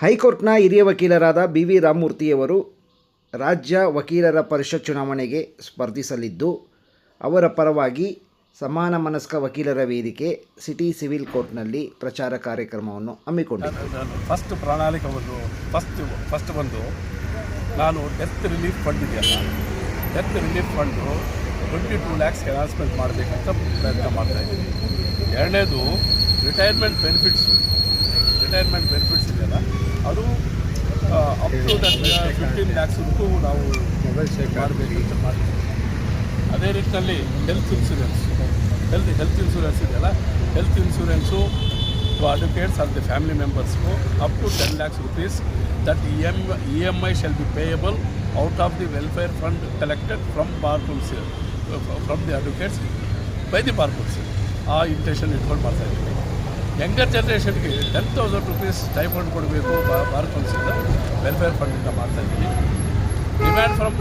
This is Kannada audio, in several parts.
ಹೈಕೋರ್ಟ್ನ ಹಿರಿಯ ವಕೀಲರಾದ ಬಿ.ವಿ. ರಾಮಮೂರ್ತಿಯವರು ರಾಜ್ಯ ವಕೀಲರ ಪರಿಷತ್ ಚುನಾವಣೆಗೆ ಸ್ಪರ್ಧಿಸಲಿದ್ದು, ಅವರ ಪರವಾಗಿ ಸಮಾನ ಮನಸ್ಕ ವಕೀಲರ ವೇದಿಕೆ ಸಿಟಿ ಸಿವಿಲ್ ಕೋರ್ಟ್ನಲ್ಲಿ ಪ್ರಚಾರ ಕಾರ್ಯಕ್ರಮವನ್ನು ಹಮ್ಮಿಕೊಂಡಿದೆ. ಫಸ್ಟ್ ಪ್ರಣಾಳಿಕೆ ಫಸ್ಟ್ ಬಂದು ನಾನು ಡೆತ್ ರಿಲೀಫ್ ಫಂಡ್ ಇದೆಯಲ್ಲ, death relief fund 22 lakhs announcement ಮಾಡಬೇಕಂತ ಪ್ರಯತ್ನ ಮಾಡ್ತಾಯಿದ್ದೀನಿ. ಎರಡನೇದು ರಿಟೈರ್ಮೆಂಟ್ ಬೆನಿಫಿಟ್ಸ್ ಇದೆಯಲ್ಲ, ಅದು ಅಪ್ ಟು 15 lakhs ನಾವು ಮಾಡಬೇಕಂತ ಮಾಡ್ತೀವಿ. ಅದೇ ರೀತಿಯಲ್ಲಿ ಹೆಲ್ತ್ ಇನ್ಶೂರೆನ್ಸ್ ಇದೆಯಲ್ಲ, health insurance to advocates are the family ಮೆಂಬರ್ಸ್ಗೂ up to 10 lakhs rupees that EMI shall be payable out of the welfare fund collected from bar council, from the advocates by the bar council. ಆ ಇಂಟೆನ್ಷನ್ ಇಟ್ಕೊಂಡು ಮಾಡ್ತಾಯಿದ್ದೀವಿ. ಯಂಗರ್ ಜನ್ರೇಷನ್ಗೆ 10,000 rupees ಸ್ಟೈಫಂಡ್ ಕೊಡಬೇಕು ಬಾರ್ ಕೌನ್ಸಿಲ್ ವೆಲ್ಫೇರ್ ಫಂಡಿಂದ ಮಾಡ್ತಾಯಿದ್ದೀವಿ. Demand from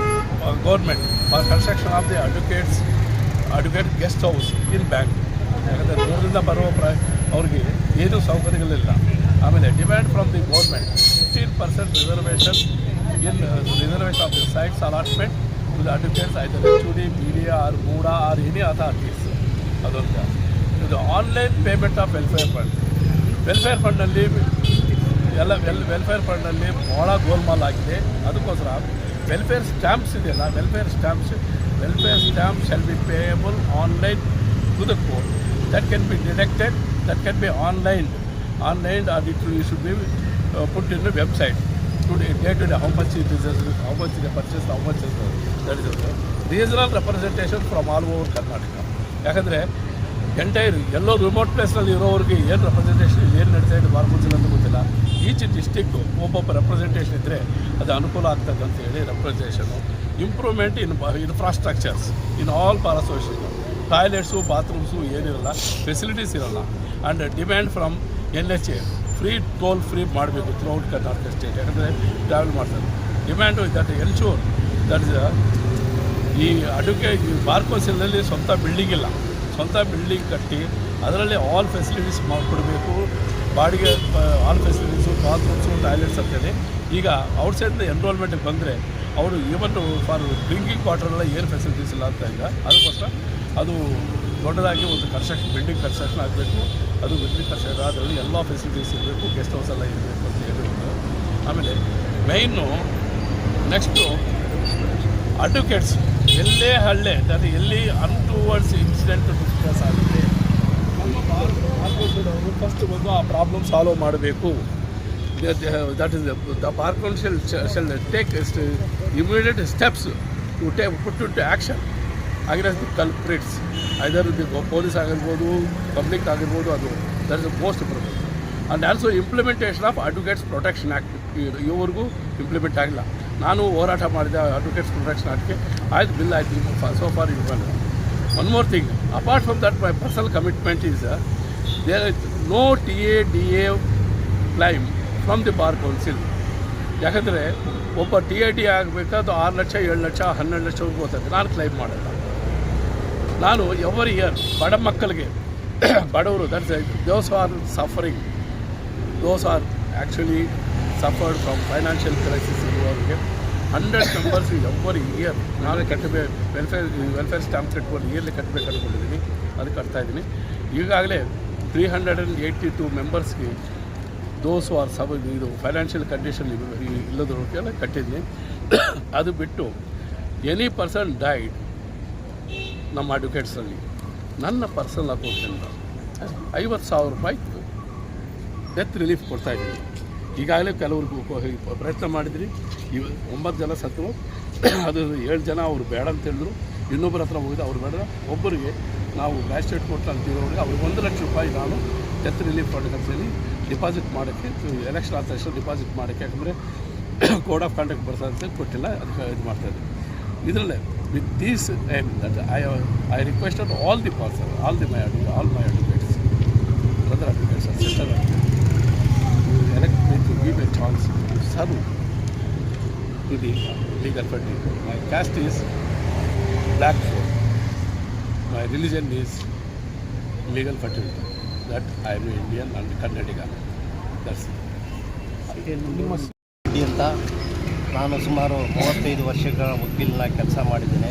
government for construction of the advocate guest house in bank. ಯಾಕಂದರೆ ದೂರದಿಂದ ಬರುವ ಅವ್ರಿಗೆ ಏನೂ ಸೌಕರ್ಯಗಳಿಲ್ಲ. ಆಮೇಲೆ demand from the government 15% reservation of the sites allotment to the advocates either HUD, PDA or MUDA or any authorities. ಅದೊಂದು. ಇದು ಆನ್ಲೈನ್ ಪೇಮೆಂಟ್ ಆಫ್ ವೆಲ್ಫೇರ್ ಫಂಡಲ್ಲಿ ವೆಲ್ಫೇರ್ ಫಂಡಲ್ಲಿ ಭಾಳ ಗೋಲ್ಮಾಲ್ ಆಗಿದೆ. ಅದಕ್ಕೋಸ್ಕರ ವೆಲ್ಫೇರ್ ಸ್ಟ್ಯಾಂಪ್ಸ್ ಇದೆಯಲ್ಲ, welfare stamp shall be payable online to the court. That can be deducted, that can be onlined or it should be put in the website to day how much it is, how much they purchased, how much is that is regional representation from all over Karnataka. ಯಾಕಂದರೆ ಎಂಟೈರ್ ಎಲ್ಲೋ ರಿಮೋಟ್ ಪ್ಲೇಸ್ನಲ್ಲಿ ಇರೋರಿಗೆ ಏನು ರೆಪ್ರೆಸೆಂಟೇಷನ್ ಏನು ನಡೀತಾ ಇದೆ ಬಾರ್ ಕೌನ್ಸಿಲ್ ಅಂತ ಗೊತ್ತಿಲ್ಲ. ಈಚ್ ಡಿಸ್ಟಿಕ್ಕು ಒಬ್ಬೊಬ್ಬ ರೆಪ್ರೆಸೆಂಟೇಷನ್ ಇದ್ದರೆ ಅದು ಅನುಕೂಲ ಆಗ್ತದೆ ಅಂತ ಹೇಳಿ representation. Improvement in infrastructures in all bar association, toilets bathrooms ಏನಿರಲ್ಲ, ಫೆಸಿಲಿಟೀಸ್ ಇರಲ್ಲ. And demand from NHA toll free ಮಾಡಬೇಕು ಥ್ರೂಔಟ್ ಕರ್ನಾಟಕ ಸ್ಟೇಟ್. ಯಾಕಂದರೆ ಟ್ರಾವೆಲ್ ಮಾಡ್ತಾರೆ. ಡಿಮ್ಯಾಂಡು ದಟ್ ಎನ್ಶೂರ್ ದಟ್ ಈ ಅಡ್ವೊಕೇಟ್ ಬಾರ್ ಕೌನ್ಸಿಲ್ನಲ್ಲಿ ಸ್ವಂತ ಬಿಲ್ಡಿಂಗ್ ಇಲ್ಲ, ಸ್ವಂತ ಬಿಲ್ಡಿಂಗ್ ಕಟ್ಟಿ ಅದರಲ್ಲಿ ಆಲ್ ಫೆಸಿಲಿಟೀಸ್ ಮಾಡಿಕೊಡ್ಬೇಕು. ಬಾಡಿಗೆ ಆಲ್ ಫೆಸಿಲಿಟೀಸು, ಬಾತ್ರೂಮ್ಸು, ಟಾಯ್ಲೆಟ್ಸ್ ಅಂತೇಳಿ. ಈಗ ಔಟ್ಸೈಡ್ನ ಎನ್ರೋಲ್ಮೆಂಟಿಗೆ ಬಂದರೆ ಅವರು ಈವನ್ ಫಾರ್ ಡ್ರಿಂಕಿಂಗ್ ವಾಟರೆಲ್ಲ ಏನು ಫೆಸಿಲಿಟೀಸ್ ಇಲ್ಲ ಅಂತ. ಈಗ ಅದಕ್ಕೋಸ್ಕರ ಅದು ದೊಡ್ಡದಾಗಿ ಒಂದು ಬಿಲ್ಡಿಂಗ್ ಕನ್ಸ್ಟ್ರಕ್ಷನ್ ಆಗಬೇಕು. ಅದು ಬಿಲ್ಡಿಂಗ್ ಕನ್ಸ್ಟ್ರಕ್ಷನ್ ಅದರಲ್ಲಿ ಎಲ್ಲ ಫೆಸಿಲಿಟೀಸ್ ಇರಬೇಕು, ಗೆಸ್ಟ್ ಹೌಸ್ ಎಲ್ಲ ಇರಬೇಕು ಅಂತ ಹೇಳಿದ್ರು. ಆಮೇಲೆ ಮೇಯ್ನು ನೆಕ್ಸ್ಟು ಅಡ್ವೊಕೇಟ್ಸ್ ಎಲ್ಲೇ ಹಳ್ಳೆ ಅದು ಎಲ್ಲಿ ಅನ್ಟುವರ್ಡ್ಸ್ ಇನ್ಸಿಡೆಂಟ್ ಡಿಸ್ಕಸ್ ಆಗುತ್ತೆ, ನಮ್ಮ ಬಾರ್ ಕೌನ್ಸಿಲ್ ಫಸ್ಟ್ ಬಂದು ಆ ಪ್ರಾಬ್ಲಮ್ ಸಾಲ್ವ್ ಮಾಡಬೇಕು. That is the bar council shall take immediate steps to put to action against the culprits, either the police ಆಗಿರ್ಬೋದು, ಪಬ್ಲಿಕ್ ಆಗಿರ್ಬೋದು. ಅದು that is the most important. And also implementation of advocates protection act ಇವರೆಗೂ ಇಂಪ್ಲಿಮೆಂಟ್ ಆಗಿಲ್ಲ. ನಾನು ಹೋರಾಟ ಮಾಡಿದೆ ಅಡ್ವೊಕೇಟ್ಸ್ ಪ್ರೊಟೆಕ್ಷನ್ ಆ್ಯಕ್ಟ್ಗೆ, ಆಯ್ತು ಬಿಲ್ ಆಯ್ತು, ಸೋ ಫಾರ್ ಇಟ್ ಬಂದ. One more thing, apart from that my personal commitment is there is no TADA claim from the bar council. ಯಾಕಂದರೆ ಒಬ್ಬ TADA ಆಗಬೇಕಾದ್ರೆ 6 ಲಕ್ಷ, 7 ಲಕ್ಷ, 12 ಲಕ್ಷ ಹೋಗ್ಬೋದು. ನಾನು ಕ್ಲೈಮ್ ಮಾಡಲ್ಲ. ನಾನು ಎವರಿ ಇಯರ್ ಬಡ ಮಕ್ಕಳಿಗೆ, ಬಡವರು those are suffering, those are actually suffered from financial crisis ಇರುವವರಿಗೆ 100 ಮೆಂಬರ್ಸ್ ಎವರಿ ಇಯರ್ ನಾನೇ ವೆಲ್ಫೇರ್ ಸ್ಟ್ಯಾಂಪ್ ಕಟ್ಕೊಂಡು ಇಯರ್ಲಿ ಕಟ್ಟಬೇಕು ಅಂದ್ಕೊಂಡಿದ್ದೀನಿ. ಅದು ಕಟ್ತಾಯಿದ್ದೀನಿ. ಈಗಾಗಲೇ 382 ಮೆಂಬರ್ಸ್ಗೆ ದೋಸ್ ಆರ್ ಇದು ಫೈನಾನ್ಷಿಯಲ್ ಕಂಡೀಷನ್ ಇಲ್ಲದವ್ರಿಗೆಲ್ಲ ಕಟ್ಟಿದ್ದೀನಿ. ಅದು ಬಿಟ್ಟು ಎನಿ ಪರ್ಸನ್ ಡೈಡ್ ನಮ್ಮ ಅಡ್ವೊಕೇಟ್ಸಲ್ಲಿ ನನ್ನ ಪರ್ಸನಲ್ ಅಕೌಂಟಿಂದ 50,000 ರೂಪಾಯಿ ಡೆತ್ ರಿಲೀಫ್ ಕೊಡ್ತಾಯಿದ್ದೀನಿ. ಈಗಾಗಲೇ ಕೆಲವ್ರಿಗೂ ಪ್ರಯತ್ನ ಮಾಡಿದ್ರಿ. 9 ಜನ ಸತ್ತರು. ಅದು 7 ಜನ ಅವರು ಬೇಡ ಅಂತ ಹೇಳಿದ್ರು. ಇನ್ನೊಬ್ಬರ ಹತ್ರ ಹೋಗಿದ್ದು ಅವ್ರು ಬೇಡ. ಒಬ್ಬರಿಗೆ ನಾವು ಮ್ಯಾಜಿಸ್ಟ್ರೇಟ್ ಕೋರ್ಟ್ ಅಂತಿರೋರಿಗೆ ಅವ್ರಿಗೆ 1 ಲಕ್ಷ ರೂಪಾಯಿ ನಾನು ಡೆತ್ ರಿಲೀಫ್ ಫಂಡ್ ಅಂತೇಳಿ ಡಿಪಾಸಿಟ್ ಮಾಡೋಕ್ಕೆ, ಎಲೆಕ್ಷನ್ ಆದ ತಕ್ಷಣ ಡಿಪಾಸಿಟ್ ಮಾಡೋಕ್ಕೆ, ಯಾಕಂದರೆ ಕೋಡ್ ಆಫ್ ಕಾಂಡಕ್ಟ್ ಬರ್ತದೆ ಅಂತ ಕೊಟ್ಟಿಲ್ಲ, ಅದಕ್ಕೆ ಇದು ಮಾಡ್ತಾಯಿದ್ದೆ. ಇದರಲ್ಲೇ with these that I requested all my advocates, brother advocates or sister advocates, to elect me to give a chance to serve to the legal fraternity. My caste is black, my religion is legal fraternity. That I am Indian and Karnataka. That's it. ನಿಮ್ಮ ರೆಡ್ಡಿ ಅಂತ ನಾನು ಸುಮಾರು 35 ವರ್ಷಗಳ ವಕೀಲನ ಕೆಲಸ ಮಾಡಿದ್ದೇನೆ.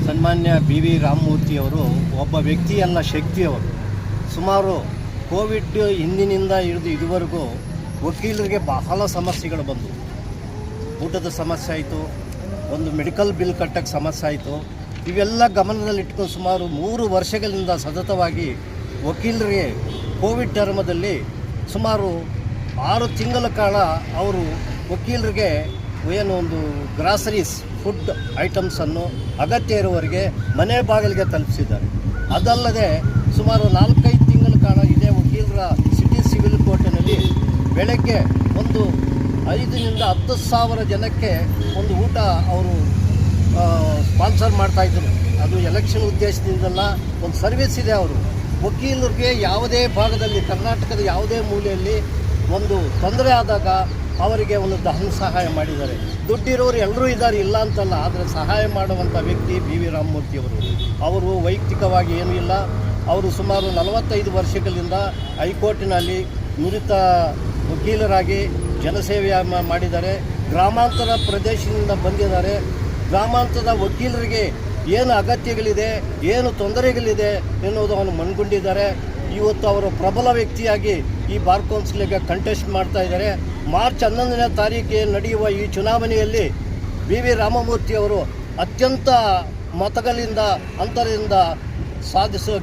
ಸನ್ಮಾನ್ಯ ಬಿ ವಿ ರಾಮಮೂರ್ತಿಯವರು ಒಬ್ಬ ವ್ಯಕ್ತಿಯಲ್ಲ, ಶಕ್ತಿಯವರು. ಸುಮಾರು ಕೋವಿಡ್ ಹಿಂದಿನಿಂದ ಹಿಡಿದು ಇದುವರೆಗೂ ವಕೀಲರಿಗೆ ಬಹಳ ಸಮಸ್ಯೆಗಳು ಬಂದವು. ಊಟದ ಸಮಸ್ಯೆ ಆಯಿತು, ಒಂದು ಮೆಡಿಕಲ್ ಬಿಲ್ ಕಟ್ಟಕ್ಕೆ ಸಮಸ್ಯೆ ಆಯಿತು. ಇವೆಲ್ಲ ಗಮನದಲ್ಲಿಟ್ಕೊಂಡು ಸುಮಾರು 3 ವರ್ಷಗಳಿಂದ ಸತತವಾಗಿ ವಕೀಲರಿಗೆ ಕೋವಿಡ್ ಟರ್ಮದಲ್ಲಿ ಸುಮಾರು 6 ತಿಂಗಳ ಕಾಲ ಅವರು ವಕೀಲರಿಗೆ ಏನು ಒಂದು ಗ್ರಾಸರೀಸ್ ಫುಡ್ ಐಟಮ್ಸನ್ನು ಅಗತ್ಯ ಇರುವವರಿಗೆ ಮನೆ ಬಾಗಿಲಿಗೆ ತಲುಪಿಸಿದ್ದಾರೆ. ಅದಲ್ಲದೆ ಸುಮಾರು 4-5 ತಿಂಗಳ ಕಾಲ ಇದೇ ವಕೀಲರ ಸಿಟಿ ಸಿವಿಲ್ ಕೋರ್ಟಿನಲ್ಲಿ ಬೆಳಗ್ಗೆ ಒಂದು 5,000 to 10,000 ಜನಕ್ಕೆ ಒಂದು ಊಟ ಅವರು ಸ್ಪಾನ್ಸರ್ ಮಾಡ್ತಾಯಿದ್ರು. ಅದು ಎಲೆಕ್ಷನ್ ಉದ್ದೇಶದಿಂದಲ್ಲ, ಒಂದು ಸರ್ವಿಸ್ ಇದೆ. ಅವರು ವಕೀಲರಿಗೆ ಯಾವುದೇ ಭಾಗದಲ್ಲಿ, ಕರ್ನಾಟಕದ ಯಾವುದೇ ಮೂಲೆಯಲ್ಲಿ ಒಂದು ತೊಂದರೆ ಆದಾಗ ಅವರಿಗೆ ಒಂದು ಧನ ಸಹಾಯ ಮಾಡಿದ್ದಾರೆ. ದುಡ್ಡಿರೋರು ಎಲ್ಲರೂ ಇದ್ದಾರೆ, ಇಲ್ಲ ಅಂತಲ್ಲ. ಆದರೆ ಸಹಾಯ ಮಾಡುವಂಥ ವ್ಯಕ್ತಿ ಬಿ ವಿ ರಾಮಮೂರ್ತಿಯವರು. ಅವರು ವೈಯಕ್ತಿಕವಾಗಿ ಏನೂ ಇಲ್ಲ. ಅವರು ಸುಮಾರು 45 ವರ್ಷಗಳಿಂದ ಹೈಕೋರ್ಟಿನಲ್ಲಿ ನುರಿತ ವಕೀಲರಾಗಿ ಜನಸೇವೆ ಮಾಡಿದ್ದಾರೆ. ಗ್ರಾಮಾಂತರ ಪ್ರದೇಶದಿಂದ ಬಂದಿದ್ದಾರೆ. ಗ್ರಾಮಾಂತರದ ವಕೀಲರಿಗೆ ಏನು ಅಗತ್ಯಗಳಿದೆ, ಏನು ತೊಂದರೆಗಳಿದೆ ಎನ್ನುವುದನ್ನು ಮನಗೊಂಡಿದ್ದಾರೆ. ಇವತ್ತು ಅವರು ಪ್ರಬಲ ವ್ಯಕ್ತಿಯಾಗಿ ಈ ಬಾರ್ ಕೌನ್ಸಿಲ್ಗೆ ಕಂಟೆಸ್ಟ್ ಮಾಡ್ತಾ ಇದ್ದಾರೆ. ಮಾರ್ಚ್ 11ನೇ ತಾರೀಕಿಗೆ ನಡೆಯುವ ಈ ಚುನಾವಣೆಯಲ್ಲಿ ಬಿ ವಿ ರಾಮಮೂರ್ತಿಯವರು ಅತ್ಯಂತ ಮತಗಳಿಂದ ಅಂತರದಿಂದ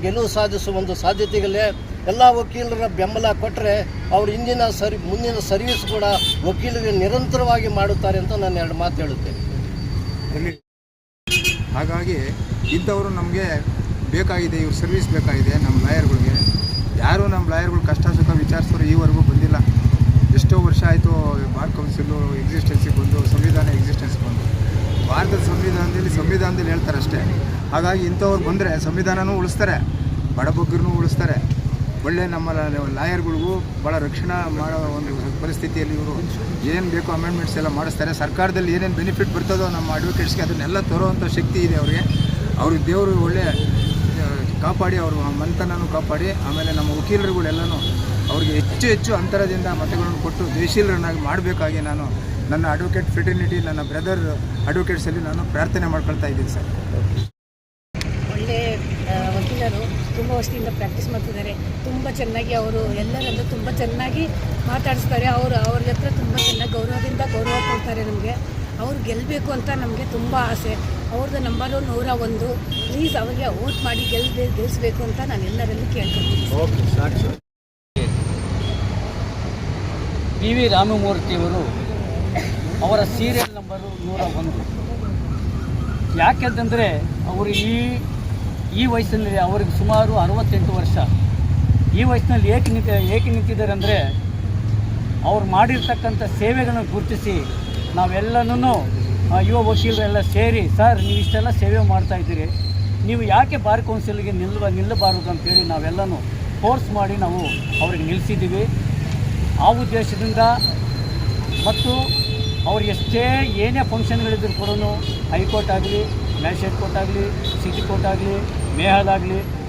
ಗೆಲುವು ಸಾಧಿಸುವ ಒಂದು ಸಾಧ್ಯತೆಗಳೇ. ಎಲ್ಲ ವಕೀಲರ ಬೆಂಬಲ ಕೊಟ್ಟರೆ ಅವರು ಮುಂದಿನ ಸರ್ವಿಸ್ ಕೂಡ ವಕೀಲರಿಗೆ ನಿರಂತರವಾಗಿ ಮಾಡುತ್ತಾರೆ ಅಂತ ನಾನು 2 ಮಾತು ಹೇಳುತ್ತೇನೆ. ಹಾಗಾಗಿ ಇಂಥವರು ನಮಗೆ ಬೇಕಾಗಿದೆ, ಇವ್ರ ಸರ್ವಿಸ್ ಬೇಕಾಗಿದೆ. ನಮ್ಮ ಲಾಯರ್ಗಳಿಗೆ ಯಾರೂ ನಮ್ಮ ಲಾಯರ್ಗಳು ಕಷ್ಟ ಸುಖ ವಿಚಾರಿಸೋರು ಈವರೆಗೂ ಬಂದಿಲ್ಲ. ಎಷ್ಟೋ ವರ್ಷ ಆಯಿತು ಬಾರ್ ಕೌನ್ಸಿಲು ಎಕ್ಸಿಸ್ಟೆನ್ಸಿಗೆ ಬಂದು, ಸಂವಿಧಾನ ಎಕ್ಸಿಸ್ಟೆನ್ಸ್ಗೆ ಬಂದು. ಭಾರತದ ಸಂವಿಧಾನದಲ್ಲಿ ಹೇಳ್ತಾರೆ ಅಷ್ಟೇ. ಹಾಗಾಗಿ ಇಂಥವ್ರು ಬಂದರೆ ಸಂವಿಧಾನನೂ ಉಳಿಸ್ತಾರೆ, ಬಡಬಗ್ಗರನ್ನೂ ಉಳಿಸ್ತಾರೆ. ಒಳ್ಳೆ ನಮ್ಮ ಲಾಯರ್ಗಳಿಗೂ ಭಾಳ ರಕ್ಷಣೆ ಮಾಡೋ ಒಂದು ಪರಿಸ್ಥಿತಿಯಲ್ಲಿ ಇವರು ಏನು ಬೇಕೋ ಅಮೆಂಡ್ಮೆಂಟ್ಸ್ ಎಲ್ಲ ಮಾಡಿಸ್ತಾರೆ. ಸರ್ಕಾರದಲ್ಲಿ ಏನೇನು ಬೆನಿಫಿಟ್ ಬರ್ತದೋ ನಮ್ಮ ಅಡ್ವೊಕೇಟ್ಸ್ಗೆ ಅದನ್ನೆಲ್ಲ ತರೋವಂಥ ಶಕ್ತಿ ಇದೆ ಅವ್ರಿಗೆ. ಅವ್ರಿಗೆ ದೇವರು ಒಳ್ಳೆ ಕಾಪಾಡಿ, ಅವರು ಮನೆತನೂ ಕಾಪಾಡಿ, ಆಮೇಲೆ ನಮ್ಮ ವಕೀಲರುಗಳೆಲ್ಲನೂ ಅವ್ರಿಗೆ ಹೆಚ್ಚು ಅಂತರದಿಂದ ಮತಗಳನ್ನು ಕೊಟ್ಟು ಜಯಶೀಲರನ್ನಾಗಿ ಮಾಡಬೇಕಾಗಿ ನಾನು ನನ್ನ ಅಡ್ವೊಕೇಟ್ ಫ್ರೆಟರ್ನಿಟಿ, ನನ್ನ ಬ್ರದರ್ ಅಡ್ವೊಕೇಟ್ಸಲ್ಲಿ ನಾನು ಪ್ರಾರ್ಥನೆ ಮಾಡ್ಕೊಳ್ತಾ ಇದ್ದೀನಿ ಸರ್. ಒಳ್ಳೆ ವಕೀಲರು, ತುಂಬ ವರ್ಷದಿಂದ ಪ್ರಾಕ್ಟೀಸ್ ಮಾಡ್ತಿದ್ದಾರೆ. ತುಂಬ ಚೆನ್ನಾಗಿ ಅವರು ಎಲ್ಲರಲ್ಲೂ ತುಂಬ ಚೆನ್ನಾಗಿ ಮಾತಾಡಿಸ್ತಾರೆ. ಅವ್ರ ಹತ್ರ ತುಂಬ ಚೆನ್ನಾಗಿ ಗೌರವ ಕೊಡ್ತಾರೆ. ನಮಗೆ ಅವ್ರು ಗೆಲ್ಲಬೇಕು ಅಂತ ನಮಗೆ ತುಂಬ ಆಸೆ. ಅವ್ರದ್ದು ನಂಬರು 101. ಪ್ಲೀಸ್ ಅವರಿಗೆ ವೋಟ್ ಮಾಡಿ ಗೆಲ್ಲಿಸಬೇಕು ಅಂತ ನಾನು ಎಲ್ಲರಲ್ಲೂ ಕೇಳ್ಕೊಳ್ತೀನಿ. ಬಿ ವಿ ರಾಮಮೂರ್ತಿಯವರು ಅವರ ಸೀರಿಯಲ್ ನಂಬರು 101. ಯಾಕೆಂತಂದರೆ ಅವರು ಈ ವಯಸ್ಸಿನಲ್ಲಿ, ಅವರಿಗೆ ಸುಮಾರು 68 ವರ್ಷ. ಈ ವಯಸ್ಸಿನಲ್ಲಿ ಏಕೆ ನಿಂತಿದ್ದಾರೆ ಅಂದರೆ, ಅವ್ರು ಮಾಡಿರ್ತಕ್ಕಂಥ ಸೇವೆಗಳನ್ನು ಗುರುತಿಸಿ ನಾವೆಲ್ಲನೂ ಯುವ ವಕೀಲರೆಲ್ಲ ಸೇರಿ, ಸರ್ ನೀವು ಇಷ್ಟೆಲ್ಲ ಸೇವೆ ಮಾಡ್ತಾಯಿದ್ದೀರಿ, ನೀವು ಯಾಕೆ ಬಾರ್ ಕೌನ್ಸಿಲ್ಗೆ ನಿಲ್ಲಬಾರದು ಅಂತೇಳಿ ನಾವೆಲ್ಲನೂ ಫೋರ್ಸ್ ಮಾಡಿ ನಾವು ಅವ್ರಿಗೆ ನಿಲ್ಲಿಸಿದ್ದೀವಿ. ಆ ಉದ್ದೇಶದಿಂದ ಮತ್ತು ಅವ್ರು ಏನೇ ಫಂಕ್ಷನ್ಗಳಿದ್ರು ಕೂಡ ಹೈಕೋರ್ಟ್ ಆಗಲಿ, ಮ್ಯಾಜಿಸ್ಟ್ರೇಟ್ ಕೋರ್ಟ್ ಆಗಲಿ, ಸಿಟಿ ಕೋರ್ಟ್ ಆಗಲಿ, ಮೇಹಲ್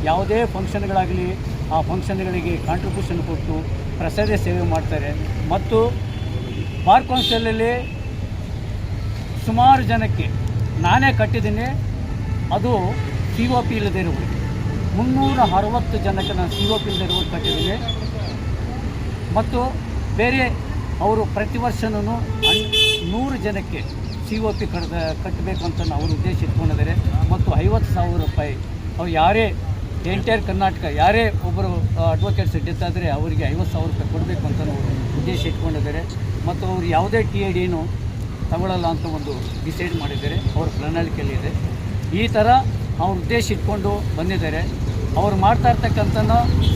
ಯಾವುದೇ ಫಂಕ್ಷನ್ಗಳಾಗಲಿ ಆ ಫಂಕ್ಷನ್ಗಳಿಗೆ ಕಾಂಟ್ರಿಬ್ಯೂಷನ್ ಕೊಟ್ಟು ಪ್ರಸಾದ ಸೇವೆ ಮಾಡ್ತಾರೆ. ಮತ್ತು ಬಾರ್ ಕೌನ್ಸಿಲಲ್ಲಿ ಸುಮಾರು ಜನಕ್ಕೆ ನಾನೇ ಕಟ್ಟಿದ್ದೀನಿ. ಅದು COP ಇಲ್ಲದೆ ಇರುವುದು 360 ಜನಕ್ಕೆ ನಾನು COP ಇಲ್ಲದೆ ಇರುವುದು ಕಟ್ಟಿದ್ದೀನಿ. ಮತ್ತು ಬೇರೆ ಅವರು ಪ್ರತಿ ವರ್ಷನೂ 100 ಜನಕ್ಕೆ COP ಕಟ್ಟಬೇಕು ಅಂತ ಅವರು ಉದ್ದೇಶ ಇಟ್ಕೊಂಡಿದ್ದಾರೆ. ಮತ್ತು 50,000 ರೂಪಾಯಿ ಅವ್ರು ಯಾರೇ ಎಂಟೈರ್ ಕರ್ನಾಟಕ ಯಾರೇ ಒಬ್ಬರು ಅಡ್ವೊಕೇಟ್ಸ್ ಡೆತ್ ಆದರೆ ಅವರಿಗೆ 50,000 ರೂಪಾಯಿ ಕೊಡಬೇಕು ಅಂತ ಅವರು ಉದ್ದೇಶ ಇಟ್ಕೊಂಡಿದ್ದಾರೆ. ಮತ್ತು ಅವರು ಯಾವುದೇ TIDನೂ ತಗೊಳ್ಳಲ್ಲ ಅಂತ ಒಂದು ಡಿಸೈಡ್ ಮಾಡಿದ್ದಾರೆ, ಅವರ ಪ್ರಣಾಳಿಕೆಯಲ್ಲಿ ಇದೆ. ಈ ಥರ ಅವ್ರ ಉದ್ದೇಶ ಇಟ್ಕೊಂಡು ಬಂದಿದ್ದಾರೆ. ಅವ್ರು ಮಾಡ್ತಾ ಇರ್ತಕ್ಕಂಥ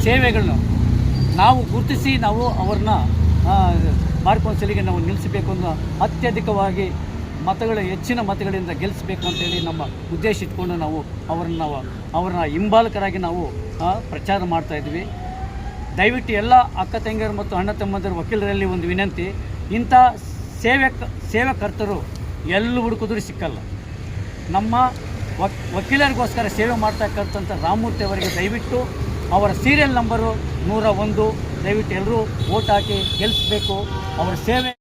ಸೇವೆಗಳನ್ನು ನಾವು ಗುರುತಿಸಿ ನಾವು ಅವ್ರನ್ನ ಬಾರ್ ಕೌನ್ಸಿಲಿಗೆ ನಾವು ನಿಲ್ಲಿಸಬೇಕು ಅನ್ನೋ ಅತ್ಯಧಿಕವಾಗಿ ಹೆಚ್ಚಿನ ಮತಗಳಿಂದ ಗೆಲ್ಲಿಸಬೇಕು ಅಂತೇಳಿ ನಮ್ಮ ಉದ್ದೇಶ ಇಟ್ಕೊಂಡು ನಾವು ಅವ್ರನ್ನ ಹಿಂಬಾಲಕರಾಗಿ ನಾವು ಪ್ರಚಾರ ಮಾಡ್ತಾಯಿದ್ವಿ. ದಯವಿಟ್ಟು ಎಲ್ಲ ಅಕ್ಕ ತಂಗಿಯರು ಮತ್ತು ಅಣ್ಣ ತಮ್ಮಂದಿರ ವಕೀಲರಲ್ಲಿ ಒಂದು ವಿನಂತಿ, ಇಂಥ ಸೇವೆಕರ್ತರು ಎಲ್ಲೂ ಹುಡುಕಿದ್ರೂ ಸಿಕ್ಕಲ್ಲ. ನಮ್ಮ ವಕೀಲರಿಗೋಸ್ಕರ ಸೇವೆ ಮಾಡ್ತಕ್ಕಂಥ ರಾಮಮೂರ್ತಿ ಅವರಿಗೆ ದಯವಿಟ್ಟು ಅವರ ಸೀರಿಯಲ್ ನಂಬರು 101 ದಯವಿಟ್ಟು ಎಲ್ಲರೂ ವೋಟ್ ಹಾಕಿ ಗೆಲ್ಲಿಸಬೇಕು. ಅವರ ಸೇವೆ